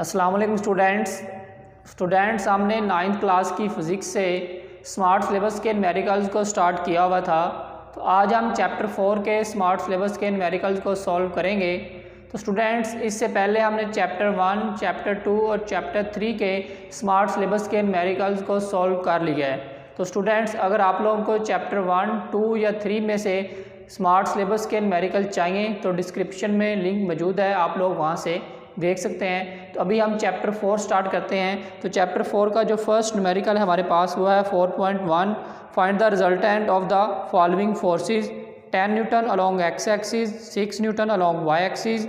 अस्सलाम वालेकुम स्टूडेंट्स हमने 9th क्लास की फ़िज़िक्स से स्मार्ट सिलेबस के न्यूमेरिकल्स को स्टार्ट किया हुआ था। तो आज हम चैप्टर 4 के स्मार्ट सिलेबस के न्यूमेरिकल्स को सॉल्व करेंगे। तो स्टूडेंट्स इससे पहले हमने चैप्टर 1, चैप्टर 2 और चैप्टर 3 के स्मार्ट सिलेबस के न्यूमेरिकल्स को सॉल्व कर लिया है। तो स्टूडेंट्स अगर आप लोगों को चैप्टर 1, 2 या 3 में से स्मार्ट सिलेबस के न्यूमेरिकल चाहिए तो डिस्क्रिप्शन में लिंक मौजूद है, आप लोग वहाँ से देख सकते हैं। तो अभी हम चैप्टर 4 स्टार्ट करते हैं। तो चैप्टर 4 का जो फर्स्ट न्यूमेरिकल है हमारे पास हुआ है 4.1, find the resultant of the following forces 10 newton along X axis, 6 newton along Y axis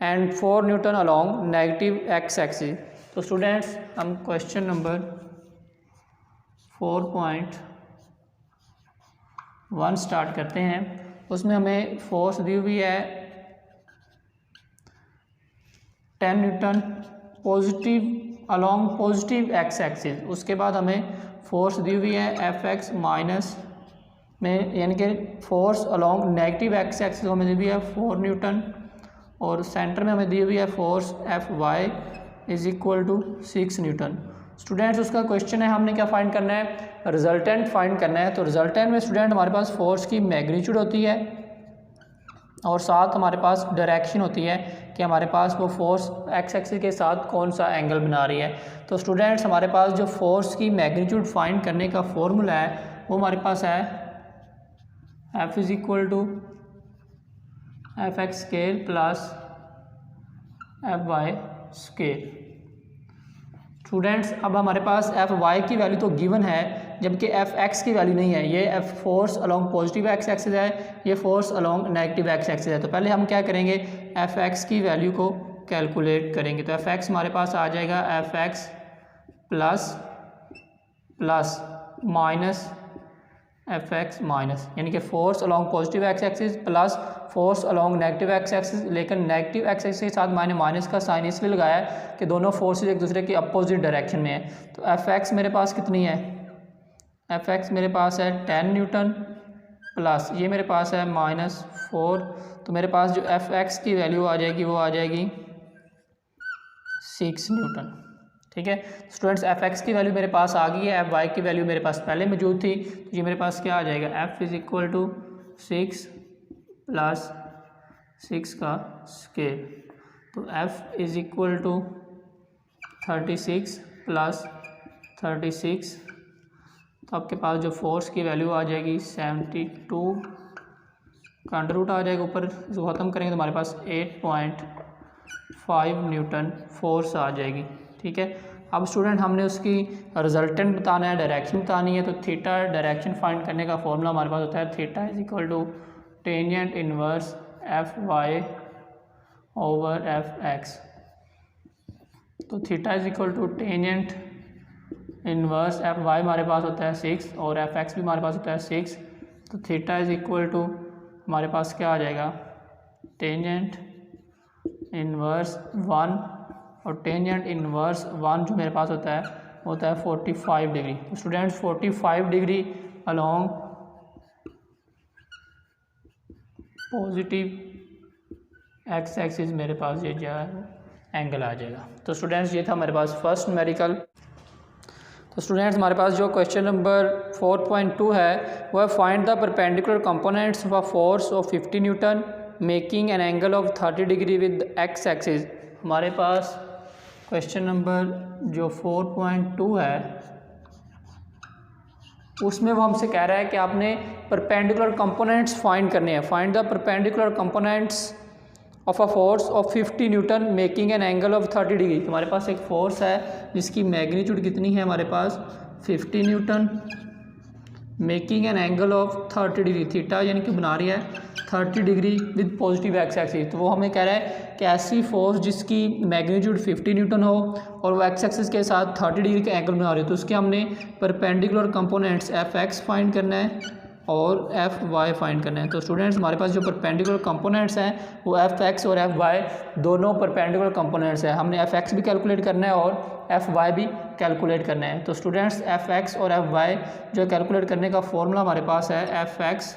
and 4 newton along negative X axis. तो स्टूडेंट्स हम क्वेश्चन नंबर 4.1 स्टार्ट करते हैं। उसमें हमें फोर्स दी हुई है 10 newton positive along positive X axis. उसके बाद हमें फोर्स दी हुई है एफ एक्स माइनस में, यानी कि force along negative X axis हमें दी हुई है 4 न्यूटन, और सेंटर में हमें दी हुई है force F Y is equal to 6 newton. Students उसका क्वेश्चन है हमने क्या फाइंड करना है, रिजल्टेंट फाइंड करना है। तो रिजल्टेंट में स्टूडेंट हमारे पास फोर्स की मैग्नीट्यूड होती है और साथ हमारे पास डायरेक्शन होती है कि हमारे पास वो फोर्स एक्स एक्सिस के साथ कौन सा एंगल बना रही है। तो स्टूडेंट्स हमारे पास जो फोर्स की मैग्नीट्यूड फाइंड करने का फॉर्मूला है वो हमारे पास है F is equal to F X scale plus F Y scale. Students अब हमारे पास एफ वाई की वैल्यू तो गिवन है जबकि एफ एक्स की वैल्यू नहीं है। ये F force along positive X axis है, ये force along negative X axis है। तो पहले हम क्या करेंगे, एफ एक्स की वैल्यू को कैलकुलेट करेंगे। तो एफ एक्स हमारे पास आ जाएगा F X plus plus minus F x minus, यानी कि force along positive X axis plus force along negative X axis. लेकिन नेगेटिव एक्स एक्सिस के साथ मैंने माइनस का साइन इसलिए लगाया है कि दोनों फोर्सेस एक दूसरे के अपोजिट डायरेक्शन में है। तो एफ एक्स मेरे पास कितनी है, एफ एक्स मेरे पास है 10 न्यूटन प्लस ये मेरे पास है -4। तो मेरे पास जो एफ एक्स की वैल्यू आ जाएगी वो आ जाएगी 6 न्यूटन। ठीक है स्टूडेंट्स, एफ एक्स की वैल्यू मेरे पास आ गई है, एफ वाई की वैल्यू मेरे पास पहले मौजूद थी। तो ये मेरे पास क्या आ जाएगा, F is equal to 6 plus 6 का स्केल। तो F is equal to 36 plus 36। तो आपके पास जो फोर्स की वैल्यू आ जाएगी 72 का अंडर रूट आ जाएगा ऊपर, इसको ख़त्म करेंगे तो हमारे पास 8.5 न्यूटन फोर्स आ जाएगी। ठीक है, अब स्टूडेंट हमने उसकी रिजल्टेंट बताना है, डायरेक्शन बतानी है। तो थीटा डायरेक्शन फाइंड करने का फॉर्मूला हमारे पास होता है theta is equal to tangent inverse F Y over F X. तो theta is equal to tangent inverse F Y हमारे पास होता है 6 और एफ एक्स भी हमारे पास होता है 6। तो थीटा इज इक्वल टू हमारे पास क्या आ जाएगा, टेंजेंट इनवर्स 1 और टेंजेंट इनवर्स 1 जो मेरे पास होता है वो होता है 45 डिग्री। तो students 45 degree along positive X axis मेरे पास ये जो है एंगल आ जाएगा। तो स्टूडेंट्स ये था हमारे पास फर्स्ट न्यूमेरिकल। तो स्टूडेंट्स हमारे पास जो क्वेश्चन नंबर 4.2 है वह find the perpendicular components of a force of 50 Newton making an angle of 30 degree with x axis. हमारे पास क्वेश्चन नंबर जो 4.2 है उसमें वो हमसे कह रहा है कि आपने परपेंडिकुलर कंपोनेंट्स फाइंड करने हैं। Find the perpendicular components of a force of 50 Newton making an angle of 30 degree. हमारे पास एक फोर्स है जिसकी मैग्नीट्यूड कितनी है, हमारे पास 50 Newton making an angle of 30 degree, theta यानी कि बना रही है 30 degree with positive X axis. तो वो हमें कह रहा है कि ऐसी फोर्स जिसकी मैग्नीट्यूड 50 न्यूटन हो और वो एक्स एक्सिस के साथ 30 डिग्री का एंगल बना रही है, तो उसके हमने perpendicular components F x find करना है और एफ वाई फाइंड करना है। तो स्टूडेंट्स हमारे पास जो परपेंडिकुलर कंपोनेंट्स हैं वो एफ एक्स और एफ वाई दोनों परपेंडिकुलर कंपोनेंट्स हैं। हमने एफ एक्स भी कैलकुलेट करना है और एफ वाई भी कैलकुलेट करना है। तो स्टूडेंट्स एफ एक्स और एफ वाई जो कैलकुलेट करने का फॉर्मूला हमारे पास है F X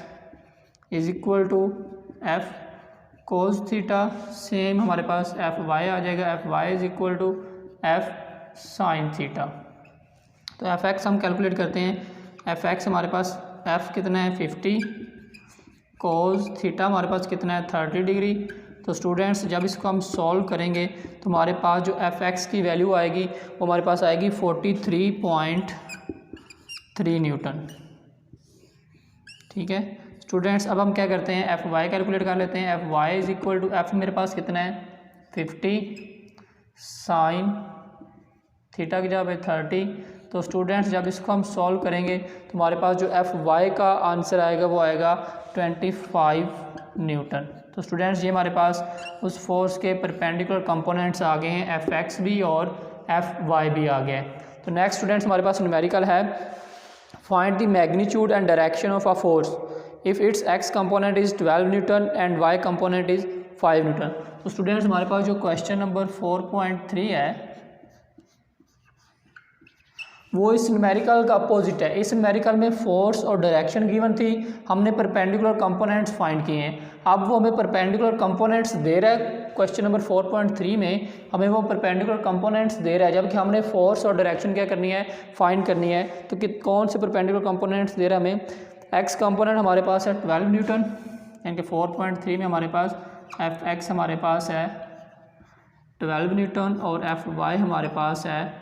is equal to F cos theta, same हमारे पास एफ वाई आ जाएगा, F Y is equal to F sine theta. तो एफ एक्स हम कैलकुलेट करते हैं। एफ एक्स हमारे पास एफ कितना है 50, कोस थीटा हमारे पास कितना है 30 डिग्री। तो स्टूडेंट्स जब इसको हम सॉल्व करेंगे तो हमारे पास जो एफ एक्स की वैल्यू आएगी वो हमारे पास आएगी 43.3 न्यूटन। ठीक है स्टूडेंट्स, अब हम क्या करते हैं एफ वाई कैलकुलेट कर लेते हैं। F Y is equal to F मेरे पास कितना है 50 साइन थीटा की जगह पे 30। तो स्टूडेंट्स जब इसको हम सॉल्व करेंगे तो हमारे पास जो एफ वाई का आंसर आएगा वो आएगा 25 न्यूटन। तो स्टूडेंट्स ये हमारे पास उस फोर्स के परपेंडिकुलर कंपोनेंट्स आ गए हैं, एफ एक्स भी और एफ वाई भी आ गया है। तो नेक्स्ट स्टूडेंट्स हमारे पास न्यूमेरिकल है, find the magnitude and direction of a force if its X component is 12 newton and Y component is 5 newton. तो स्टूडेंट्स हमारे पास जो क्वेश्चन नंबर 4.3 है वो इस न्यूमेरिकल का अपोजिट है। इस न्यूमेरिकल में फोर्स और डायरेक्शन गिवन थी, हमने परपेंडिकुलर कंपोनेंट्स फाइंड किए हैं। अब वो हमें परपेंडिकुलर कंपोनेंट्स दे रहा है, क्वेश्चन नंबर 4.3 में हमें वो परपेंडिकुलर कंपोनेंट्स दे रहा है, जबकि हमने फोर्स और डायरेक्शन क्या करनी है फाइंड करनी है। तो कि कौन से परपेंडिकुलर कंपोनेंट्स दे रहा है हमें। एक्स कंपोनेंट हमारे पास है 12 न्यूटन, यानी कि 4.3 में हमारे पास एफ एक्स हमारे पास है 12 न्यूटन और एफ वाई हमारे पास है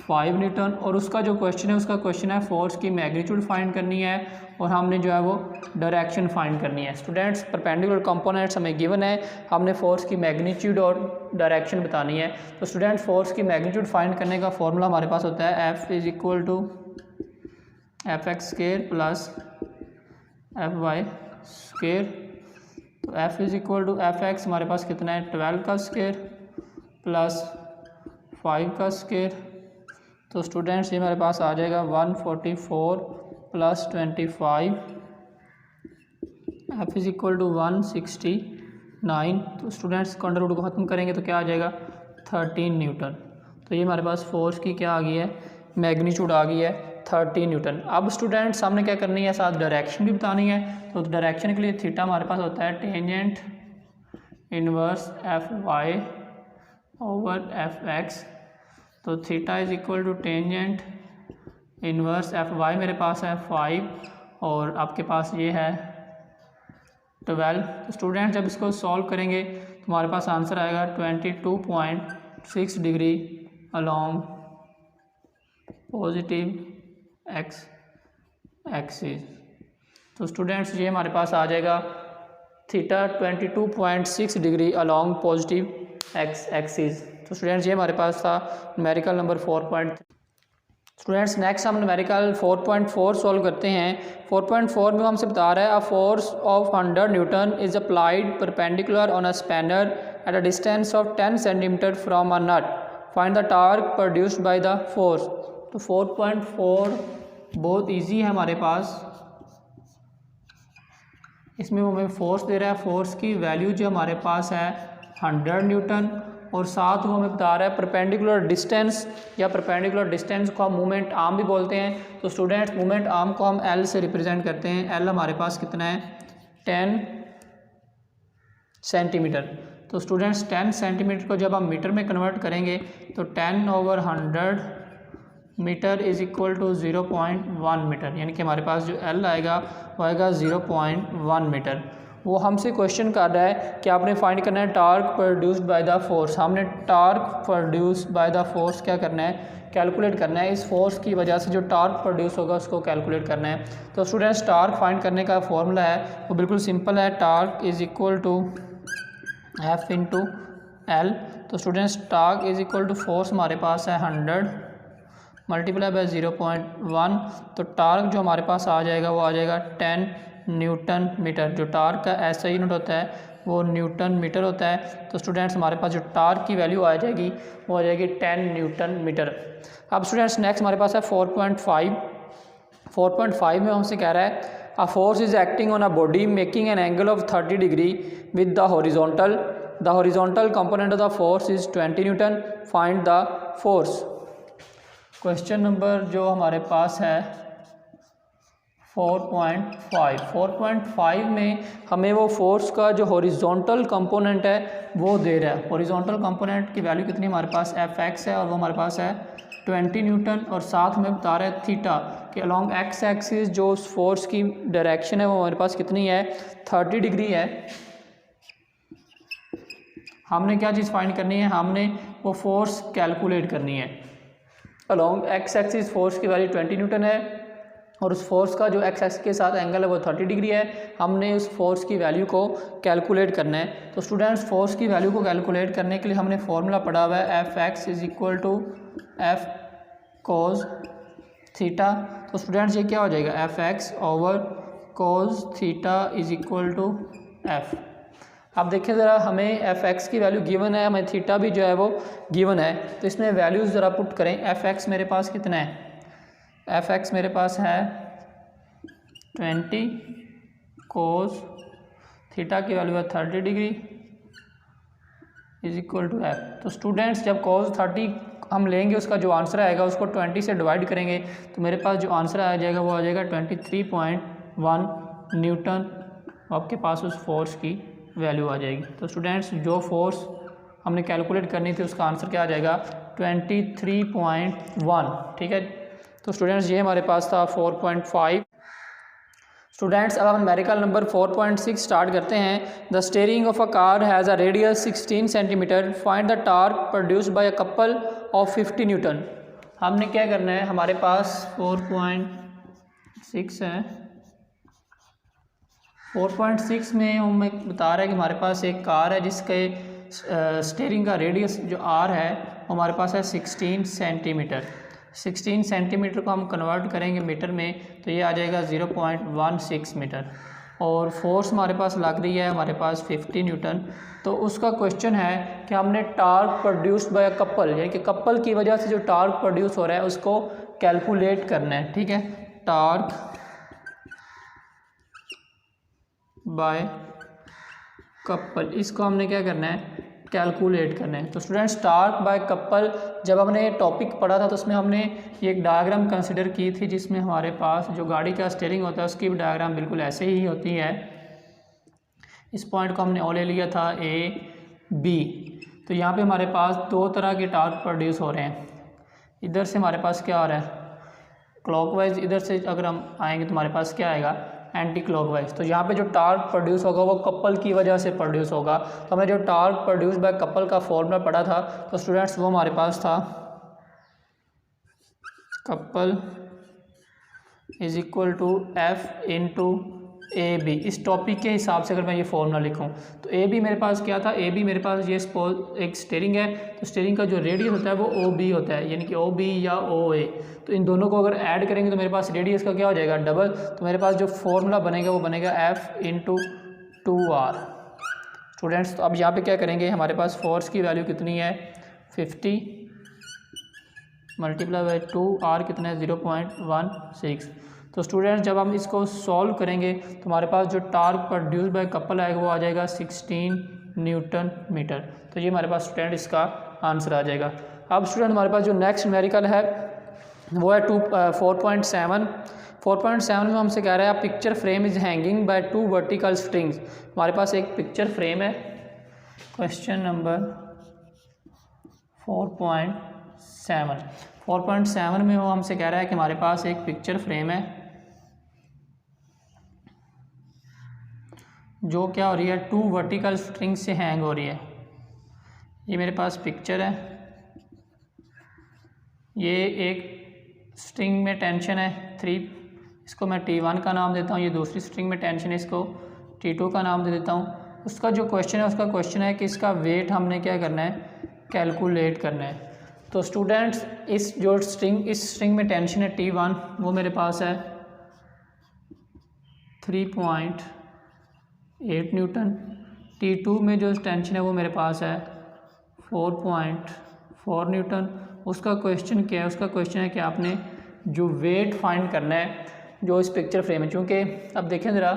5 न्यूटन। और उसका जो क्वेश्चन है उसका क्वेश्चन है फोर्स की मैग्नीट्यूड फाइंड करनी है और हमने जो है वो डायरेक्शन फाइंड करनी है। स्टूडेंट्स परपेंडिकुलर कंपोनेंट्स हमें गिवन है, हमने फोर्स की मैग्नीट्यूड और डायरेक्शन बतानी है। तो स्टूडेंट्स फोर्स की मैग्नीट्यूड फाइंड करने का फॉर्मूला हमारे पास होता है F is equal to F X square plus F Y square. तो F is equal to F X हमारे पास कितना है 12 का स्केयर प्लस 5 का स्केयर। तो स्टूडेंट्स ये हमारे पास आ जाएगा 144 plus 25, F is equal to 169। तो स्टूडेंट्स अंडर रूट को ख़त्म करेंगे तो क्या आ जाएगा 13 न्यूटन। तो ये हमारे पास फोर्स की क्या आ गई है मैग्नीट्यूड आ गई है 13 न्यूटन। अब स्टूडेंट्स हमने क्या करनी है साथ डायरेक्शन भी बतानी है। तो डायरेक्शन के लिए थीटा हमारे पास होता है tangent inverse F Y over F X. तो theta is equal to tangent inverse F Y मेरे पास है 5 और आपके पास ये है 12। तो स्टूडेंट जब इसको सॉल्व करेंगे तो हमारे पास आंसर आएगा 22.6 degree along positive X axis. तो स्टूडेंट्स ये हमारे पास आ जाएगा theta 22.6 degree along positive X axis. तो स्टूडेंट्स ये हमारे पास था न्यूमेरिकल नंबर 4.3। स्टूडेंट्स नेक्स्ट हम न्यूमेरिकल 4.4 सॉल्व करते हैं। 4.4 में हमसे बता रहा है a force of 100 newton is applied perpendicular on a spanner at a distance of 10 centimetre from a nut, find the torque produced by the force. तो 4.4 बहुत इजी है हमारे पास, इसमें वो हमें फोर्स दे रहा है, फोर्स की वैल्यू जो हमारे पास है 100 न्यूटन और साथ वो हमें बता रहा है परपेंडिकुलर डिस्टेंस, या परपेंडिकुलर डिस्टेंस को हम मोमेंट आर्म भी बोलते हैं। तो स्टूडेंट्स मोमेंट आर्म को हम एल से रिप्रेजेंट करते हैं। एल हमारे पास कितना है 10 सेंटीमीटर। तो स्टूडेंट्स 10 सेंटीमीटर को जब हम मीटर में कन्वर्ट करेंगे तो 10/100 metre is equal to 0.1 metre, यानी कि हमारे पास जो एल आएगा वो आएगा 0.1 मीटर। वो हमसे क्वेश्चन कर रहा है कि आपने फाइंड करना है torque produced by the force. हमने torque produced by the force क्या करना है कैलकुलेट करना है। इस फोर्स की वजह से जो टार्क प्रोड्यूस होगा उसको कैलकुलेट करना है। तो स्टूडेंट्स टार्क फाइंड करने का फॉर्मूला है वो बिल्कुल सिंपल है, torque is equal to F into L. तो students torque is equal to force हमारे पास है 100 मल्टीप्लाई बाय 0.1। तो टार्क जो हमारे पास आ जाएगा वो आ जाएगा 10 न्यूटन मीटर। जो टार्क का ऐसा यूनिट होता है वो न्यूटन मीटर होता है। तो स्टूडेंट्स हमारे पास जो टार्क की वैल्यू आ जाएगी वो आ जाएगी 10 न्यूटन मीटर। अब स्टूडेंट्स नेक्स्ट हमारे पास है 4.5। 4.5 में हमसे कह रहा है a force is acting on a body making an angle of 30 degree with the horizontal component of the force is 20 Newton, find the force. Question number जो हमारे पास है 4.5 में हमें वो फोर्स का जो हॉरिजॉन्टल कंपोनेंट है वो दे रहा है। हॉरिजॉन्टल कंपोनेंट की वैल्यू कितनी हमारे पास Fx है और वो हमारे पास है 20 न्यूटन, और साथ में बता रहा है थीटा कि अलॉन्ग एक्स एक्सिस जो उस फोर्स की डायरेक्शन है वो हमारे पास कितनी है 30 डिग्री है। हमने क्या चीज़ फाइंड करनी है, हमने वो फोर्स कैलकुलेट करनी है। अलॉन्ग एक्स एक्सिस फोर्स की वैल्यू 20 न्यूटन है और उस फोर्स का जो एक्स एक्सिस के साथ एंगल है वो 30 डिग्री है। हमने उस फोर्स की वैल्यू को कैलकुलेट करना है। तो स्टूडेंट्स फोर्स की वैल्यू को कैलकुलेट करने के लिए हमने फॉर्मूला पढ़ा हुआ है Fx is equal to F cos theta. तो स्टूडेंट्स ये क्या हो जाएगा Fx over cos theta is equal to F। अब देखिए ज़रा हमें Fx की वैल्यू गिवन है, हमें थीटा भी जो है वो गिवन है, तो इसमें वैल्यूज़ ज़रा पुट करें। Fx मेरे पास कितना है, Fx मेरे पास है 20, कोस थीटा की वैल्यू है 30 degree is equal to F। तो स्टूडेंट्स जब कोस 30 हम लेंगे उसका जो आंसर आएगा उसको 20 से डिवाइड करेंगे तो मेरे पास जो आंसर आ जाएगा वो आ जाएगा 23.1 न्यूटन। आपके पास उस फोर्स की वैल्यू आ जाएगी। तो स्टूडेंट्स जो फोर्स हमने कैलकुलेट करनी थी उसका आंसर क्या आ जाएगा 23.1। ठीक है, तो स्टूडेंट्स ये हमारे पास था 4.5। स्टूडेंट्स अब हम न्यूमेरिकल नंबर 4.6 स्टार्ट करते हैं। The steering of a car has a radius 16 centimetre, find the torque produced by a couple of 50 Newton. हमने क्या करना है, हमारे पास 4.6 है। 4.6 में हमें बता रहा है कि हमारे पास एक कार है जिसके स्टीयरिंग का रेडियस जो आर है वो हमारे पास है 16 सेंटीमीटर। 16 सेंटीमीटर को हम कन्वर्ट करेंगे मीटर में तो ये आ जाएगा 0.16 मीटर, और फोर्स हमारे पास लग रही है हमारे पास 50 न्यूटन। तो उसका क्वेश्चन है कि हमने torque produced bye a couple, यानी कि कपल की वजह से जो टार्क प्रोड्यूस हो रहा है उसको कैलकुलेट करना है। ठीक है, टार्क बाय कपल, इसको हमने क्या करना है, कैलकुलेट करना है। तो स्टूडेंट्स टार्क बाय कपल जब हमने टॉपिक पढ़ा था तो उसमें हमने ये एक डायग्राम कंसिडर की थी जिसमें हमारे पास जो गाड़ी का स्टीयरिंग होता है उसकी भी डायग्राम बिल्कुल ऐसे ही होती है। इस पॉइंट को हमने ओ ले लिया था AB। तो यहाँ पे हमारे पास दो तरह के टार्क प्रोड्यूस हो रहे हैं। इधर से हमारे पास क्या आ रहा है क्लॉकवाइज, इधर से अगर हम आएंगे तो हमारे पास क्या आएगा एंटी क्लॉकवाइज। तो यहाँ पे जो टार्क प्रोड्यूस होगा वो कपल की वजह से प्रोड्यूस होगा। तो हमने जो टार्क प्रोड्यूस बाय कपल का फॉर्मूला पढ़ा था तो स्टूडेंट्स वो हमारे पास था couple is equal to F into AB। इस टॉपिक के हिसाब से अगर मैं ये फॉर्मूला लिखूँ तो AB मेरे पास क्या था, AB मेरे पास ये सपोज एक स्टीयरिंग है, तो स्टीयरिंग का जो रेडियस होता है वो OB होता है, यानी कि OB या OA। तो इन दोनों को अगर ऐड करेंगे तो मेरे पास रेडियस का क्या हो जाएगा डबल। तो मेरे पास जो फॉर्मूला बनेगा वो बनेगा F इंटू 2R। स्टूडेंट्स तो अब यहाँ पे क्या करेंगे, हमारे पास फोर्स की वैल्यू कितनी है 50 मल्टीप्लाई बाई 2R कितना है 0.16। तो स्टूडेंट्स जब हम इसको सॉल्व करेंगे तो हमारे पास जो टार्क प्रोड्यूस बाय कपल आएगा वो आ जाएगा 16 न्यूटन मीटर। तो ये हमारे पास स्टूडेंट इसका आंसर आ जाएगा। अब स्टूडेंट हमारे पास जो नेक्स्ट न्यूमेरिकल है वो है 4.7। 4.7 में हमसे कह रहा है picture frame is hanging by 2 vertical strings. हमारे पास एक पिक्चर फ्रेम है। क्वेश्चन नंबर 4.7 में वो हमसे कह रहा है कि हमारे पास एक पिक्चर फ्रेम है जो क्या हो रही है 2 वर्टिकल स्ट्रिंग से हैंग हो रही है। ये मेरे पास पिक्चर है, ये एक स्ट्रिंग में टेंशन है 3, इसको मैं T1 का नाम देता हूँ। ये दूसरी स्ट्रिंग में टेंशन है, इसको T2 का नाम दे देता हूँ। उसका जो क्वेश्चन है उसका क्वेश्चन है कि इसका वेट हमने क्या करना है कैलकुलेट करना है। तो स्टूडेंट्स इस स्ट्रिंग में टेंशन है T1 वो मेरे पास है 3.8 न्यूटन। T2 में जो टेंशन है वो मेरे पास है 4.4 न्यूटन। उसका क्वेश्चन क्या है, उसका क्वेश्चन है कि आपने जो वेट फाइंड करना है जो इस पिक्चर फ्रेम है, चूँकि अब देखें ज़रा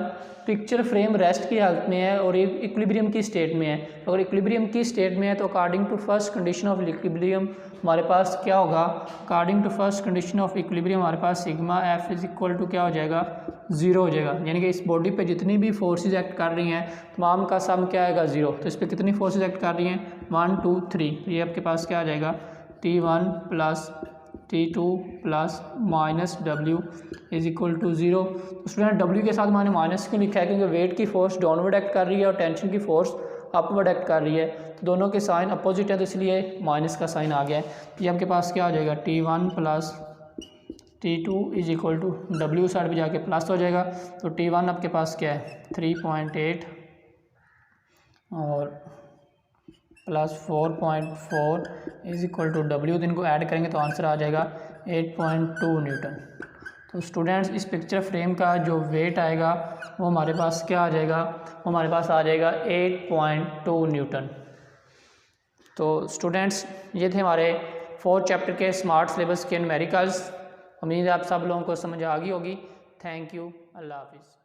पिक्चर फ्रेम रेस्ट की हालत में है और एक इक्विलिब्रियम की स्टेट में है। अगर इक्विलिब्रियम की स्टेट में है तो according to first condition of equilibrium हमारे पास क्या होगा, according to first condition of equilibrium हमारे पास sigma F is equal to क्या हो जाएगा, 0 हो जाएगा। यानी कि इस बॉडी पे जितनी भी फोर्सेस एक्ट कर रही हैं तमाम का सम क्या आएगा, 0। तो इस पर कितनी फोर्सेस एक्ट कर रही हैं, 1 2 3, तो ये आपके पास क्या आ जाएगा, T1 plus T2 plus minus W is equal to 0। तो स्टूडेंट W के साथ मैंने माइनस क्यों लिखा है, क्योंकि वेट की फोर्स डाउनवर्ड एक्ट कर रही है और टेंशन की फोर्स अपवर्ड एक्ट कर रही है, तो दोनों के साइन अपोजिट है, तो इसलिए माइनस का साइन आ गया है। ये आपके पास क्या हो जाएगा, T1 plus T2 is equal to W side पे जाके प्लस हो जाएगा। तो T1 आपके पास क्या है 3.8 और plus 4.4 is equal to W, तो इनको ऐड करेंगे तो आंसर आ जाएगा 8.2 न्यूटन। तो स्टूडेंट्स इस पिक्चर फ्रेम का जो वेट आएगा वो हमारे पास क्या आ जाएगा, वो हमारे पास आ जाएगा 8.2 न्यूटन। तो स्टूडेंट्स ये थे हमारे 4th चैप्टर के स्मार्ट सिलेबस के न्यूमेरिकल्स। उम्मीद है आप सब लोगों को समझ आ गई होगी। थैंक यू, अल्लाह हाफिज़।